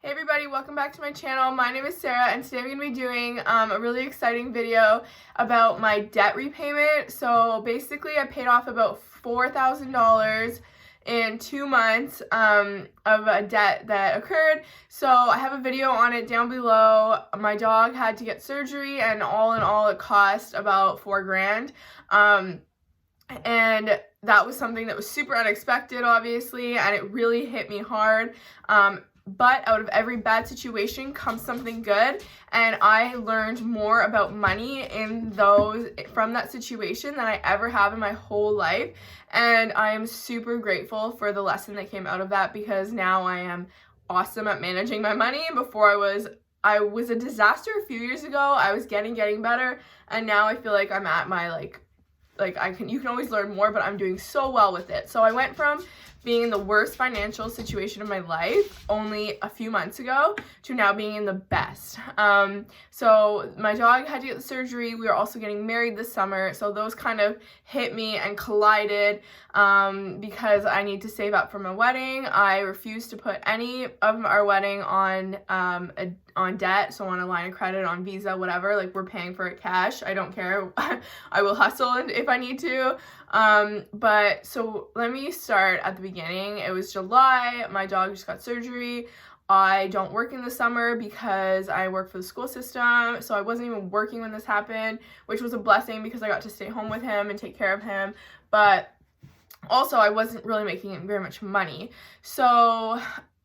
Hey everybody, welcome back to my channel. My name is Sarah and today I'm going to be doing a really exciting video about my debt repayment. So basically I paid off about $4,000 in 2 months of a debt that occurred. So I have a video on it down below. My dog had to get surgery and all in all it cost about $4,000. And that was something that was super unexpected, obviously, and it really hit me hard. But out of every bad situation comes something good, and I learned more about money from that situation than I ever have in my whole life. And I am super grateful for the lesson that came out of that, because now I am awesome at managing my money. Before I was a disaster a few years ago. I was getting better, and now I feel like I'm at my you can always learn more, but I'm doing so well with it. So I went from being in the worst financial situation of my life only a few months ago to now being in the best. So my dog had to get the surgery. We were also getting married this summer. So those kind of hit me and collided because I need to save up for my wedding. I refuse to put any of our wedding on debt, so on a line of credit, on Visa, whatever. Like, we're paying for it cash. I don't care. I will hustle if I need to. But so let me start at the beginning. It was July. My dog just got surgery. I don't work in the summer because I work for the school system, so I wasn't even working when this happened, which was a blessing because I got to stay home with him and take care of him. But also I wasn't really making very much money. So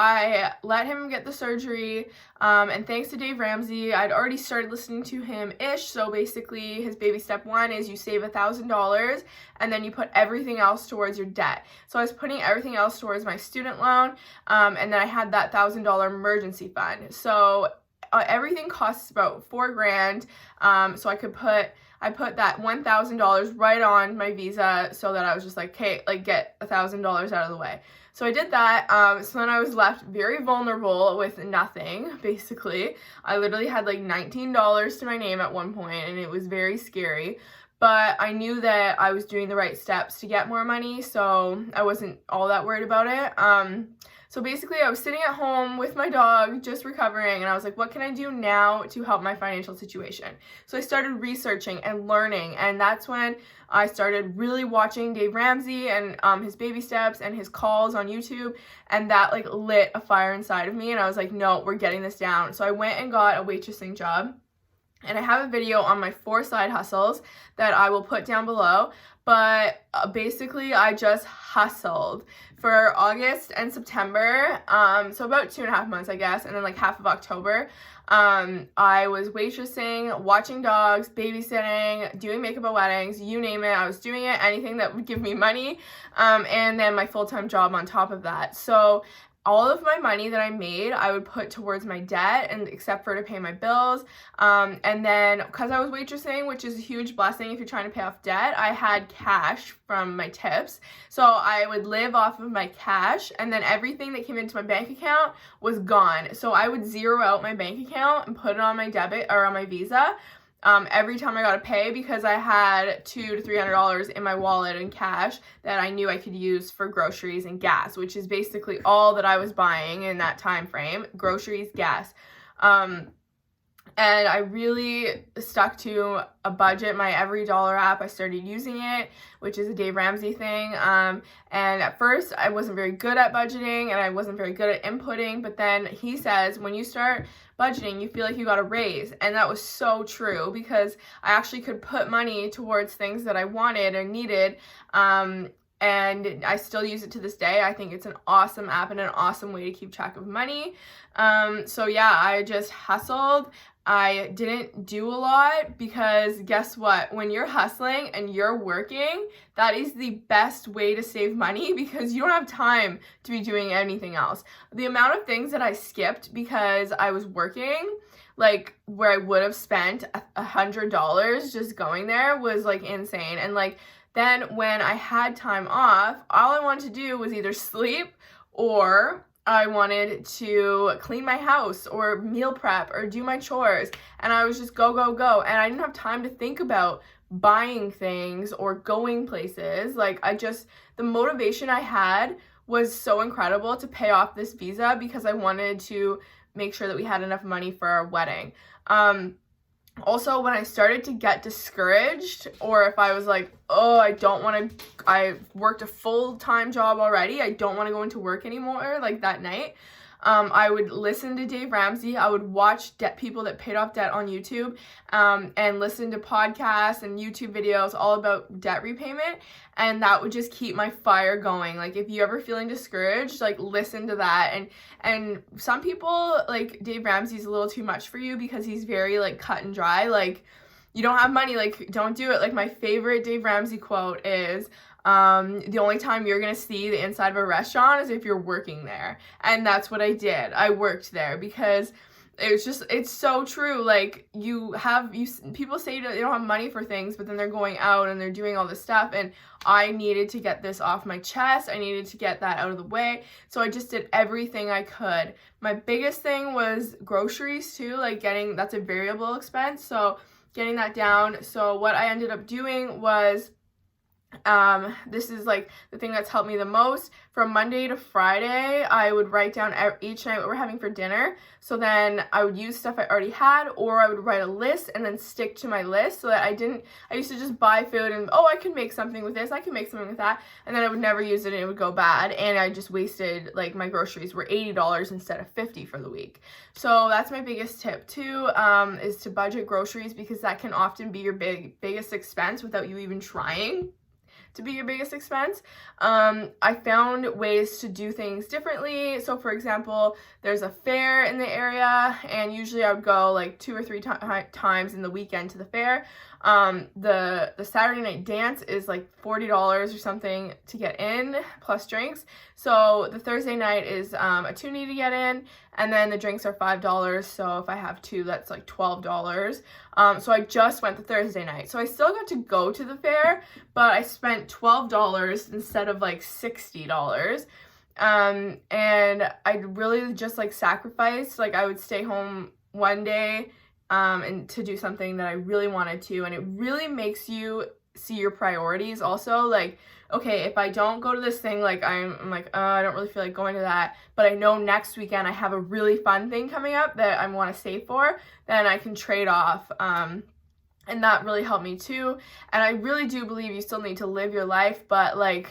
I let him get the surgery, and thanks to Dave Ramsey, I'd already started listening to him-ish. So basically his baby step one is you save $1,000 and then you put everything else towards your debt. So I was putting everything else towards my student loan, and then I had that $1,000 emergency fund. So everything costs about $4,000. So I put that $1,000 right on my Visa, so that I was just like, okay, get $1,000 out of the way. So I did that. So then I was left very vulnerable with nothing, basically. I literally had like $19 to my name at one point, and it was very scary. But I knew that I was doing the right steps to get more money, so I wasn't all that worried about it. So basically I was sitting at home with my dog, just recovering, and I was like, what can I do now to help my financial situation? So I started researching and learning, and that's when I started really watching Dave Ramsey and his baby steps and his calls on YouTube, and that lit a fire inside of me, and I was like, no, we're getting this down. So I went and got a waitressing job, and I have a video on my 4 side hustles that I will put down below. But basically I just hustled for August and September, so about 2.5 months, I guess, and then half of October. I was waitressing, watching dogs, babysitting, doing makeup at weddings, you name it, I was doing it, anything that would give me money, and then my full-time job on top of that. So all of my money that I made, I would put towards my debt, and except for to pay my bills. And then because I was waitressing, which is a huge blessing if you're trying to pay off debt, I had cash from my tips. So I would live off of my cash, and then everything that came into my bank account was gone. So I would zero out my bank account and put it on my debit or on my Visa. Every time I got to pay, because I had $200 to $300 in my wallet in cash that I knew I could use for groceries and gas, which is basically all that I was buying in that time frame: groceries, gas. And I really stuck to a budget. My Every Dollar app, I started using it, which is a Dave Ramsey thing. And at first I wasn't very good at budgeting, and I wasn't very good at inputting, but then he says when you start budgeting, you feel like you got a raise. And that was so true, because I actually could put money towards things that I wanted or needed. And I still use it to this day. I think it's an awesome app and an awesome way to keep track of money. So yeah, I just hustled. I didn't do a lot, because guess what? When you're hustling and you're working, that is the best way to save money, because you don't have time to be doing anything else. The amount of things that I skipped because I was working, where I would have spent $100 just going there, was insane. And then when I had time off, all I wanted to do was either sleep, or I wanted to clean my house or meal prep or do my chores, and I was just go, go, go, and I didn't have time to think about buying things or going places. The motivation I had was so incredible to pay off this visa because I wanted to make sure that we had enough money for our wedding. Also, when I started to get discouraged, or if I was like, oh, I worked a full-time job already, I don't want to go into work anymore, like that night, I would listen to Dave Ramsey. I would watch people that paid off debt on YouTube, and listen to podcasts and YouTube videos all about debt repayment, and that would just keep my fire going. Like, if you're ever feeling discouraged, like, listen to that. And some people, like, Dave Ramsey's a little too much for you because he's very, like, cut and dry. Like, you don't have money, like, don't do it. Like, my favorite Dave Ramsey quote is, the only time you're gonna see the inside of a restaurant is if you're working there. And that's what I did. I worked there because it's so true. Like, people say they don't have money for things, but then they're going out and they're doing all this stuff, and I needed to get this off my chest. I needed to get that out of the way. So I just did everything I could. My biggest thing was groceries too, like that's a variable expense. So getting that down. So what I ended up doing was, this is like the thing that's helped me the most. From Monday to Friday, I would write down each night what we're having for dinner. So then I would use stuff I already had, or I would write a list and then stick to my list, so that I used to just buy food and, oh, I can make something with this, I can make something with that, and then I would never use it and it would go bad, and I just wasted, like, my groceries were $80 instead of $50 for the week. So that's my biggest tip too, is to budget groceries, because that can often be your biggest expense without you even trying to be your biggest expense. I found ways to do things differently. So for example, there's a fair in the area, and usually I would go like 2 or 3 times in the weekend to the fair. The Saturday night dance is like $40 or something to get in, plus drinks. So the Thursday night is a toonie to get in, and then the drinks are $5. So if I have 2, that's like $12. So I just went the Thursday night. So I still got to go to the fair, but I spent $12 instead of like $60. And I really just like sacrificed. Like, I would stay home one day and to do something that I really wanted to, and it really makes you see your priorities also. Like, okay, if I don't go to this thing, like, I'm like, I don't really feel like going to that, but I know next weekend I have a really fun thing coming up that I want to save for, then I can trade off. And that really helped me too. And I really do believe you still need to live your life, but like,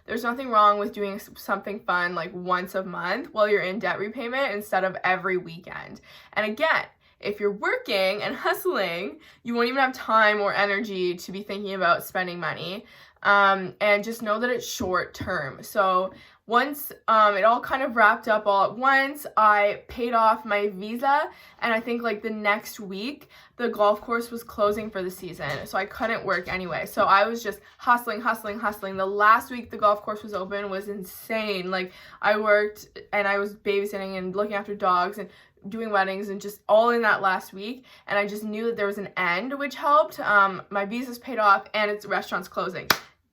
there's nothing wrong with doing something fun like once a month while you're in debt repayment instead of every weekend. And again, if you're working and hustling, you won't even have time or energy to be thinking about spending money. And just know that it's short term. So once it all kind of wrapped up all at once, I paid off my visa, and I think like the next week the golf course was closing for the season, so I couldn't work anyway. So I was just hustling. The last week the golf course was open was insane. Like, I worked and I was babysitting and looking after dogs and doing weddings and just all in that last week, and I just knew that there was an end, which helped. My visa's paid off and its restaurant's closing.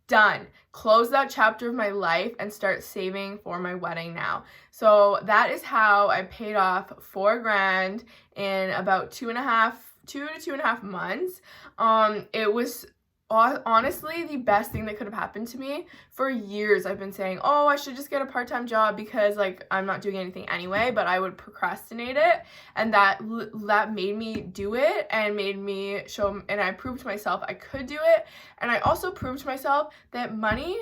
Done. Close that chapter of my life and start saving for my wedding now. So that is how I paid off $4,000 in about 2 to 2.5 months. It was honestly the best thing that could have happened to me. For years I've been saying, oh, I should just get a part-time job because like I'm not doing anything anyway, but I would procrastinate it, and that made me do it and made me show, and I proved to myself I could do it, and I also proved to myself that money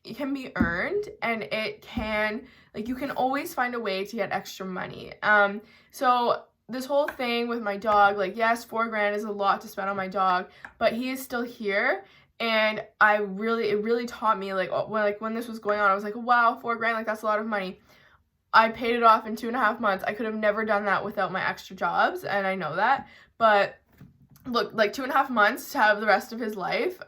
can be earned, and it can, like, you can always find a way to get extra money. So this whole thing with my dog, like, yes, $4,000 is a lot to spend on my dog, but he is still here, and it really taught me, like when this was going on, I was like, wow, $4,000, like, that's a lot of money. I paid it off in 2.5 months. I could have never done that without my extra jobs, and I know that, but look, like 2.5 months to have the rest of his life,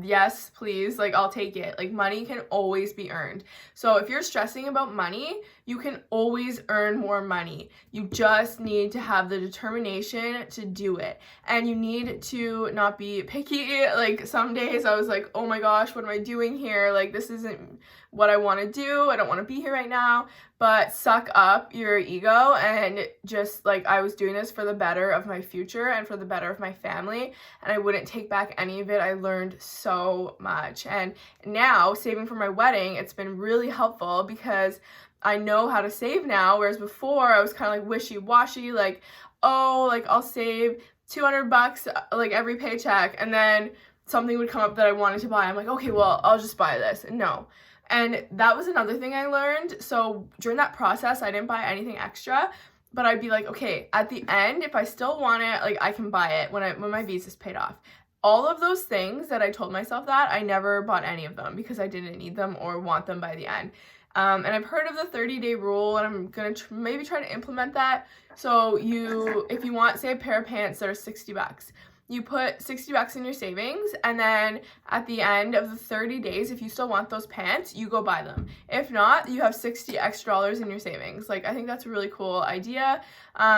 yes, please, like, I'll take it. Like, money can always be earned. So if you're stressing about money, You can always earn more money. You just need to have the determination to do it. And you need to not be picky. Like some days I was like, oh my gosh, what am I doing here? Like this isn't what I want to do. I don't want to be here right now. But suck up your ego and just like, I was doing this for the better of my future and for the better of my family, and I wouldn't take back any of it. I learned so much. And now saving for my wedding, it's been really helpful because I know how to save now, whereas before I was kind of like wishy-washy, like, oh, like I'll save $200 like every paycheck, and then something would come up that I wanted to buy. I'm like, okay, well, I'll just buy this. No. And that was another thing I learned. So during that process, I didn't buy anything extra, but I'd be like, okay, at the end, if I still want it, like I can buy it when my visa's paid off. All of those things that I told myself that, I never bought any of them because I didn't need them or want them by the end. And I've heard of the 30-day rule, and I'm going to maybe try to implement that. So if you want, say, a pair of pants that are $60, you put $60 in your savings, and then at the end of the 30 days, if you still want those pants, you go buy them. If not, you have $60 extra in your savings. Like, I think that's a really cool idea,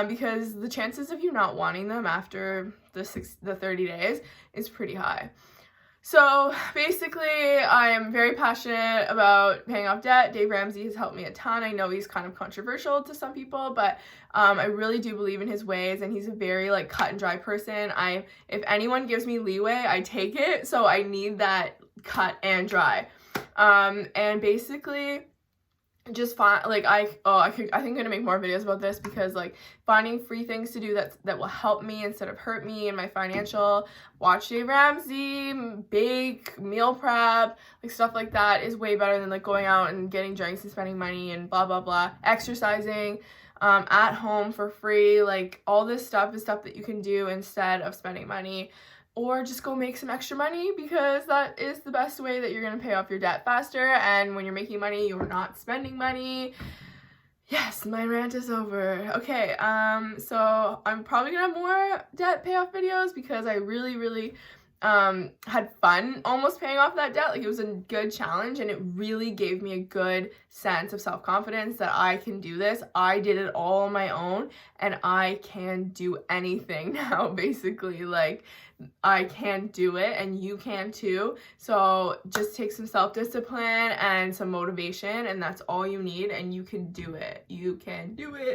because the chances of you not wanting them after the 30 days is pretty high. So basically, I am very passionate about paying off debt. Dave Ramsey has helped me a ton. I know he's kind of controversial to some people, but I really do believe in his ways, and he's a very like cut and dry person. If anyone gives me leeway, I take it. So I need that cut and dry. And basically, just find like I think I'm gonna make more videos about this, because like finding free things to do that will help me instead of hurt me in my financial. Watch Dave Ramsey, bake, meal prep, like stuff like that is way better than like going out and getting drinks and spending money and blah blah blah. Exercising at home for free, like all this stuff is stuff that you can do instead of spending money. Or just go make some extra money, because that is the best way that you're going to pay off your debt faster. And when you're making money, you're not spending money. Yes, my rant is over. Okay, so I'm probably going to have more debt payoff videos, because I really had fun almost paying off that debt. Like, it was a good challenge, and it really gave me a good sense of self-confidence that I can do this. I did it all on my own, and I can do anything now, basically. Like, I can do it, and you can too. So just take some self-discipline and some motivation, and that's all you need, and you can do it. You can do it.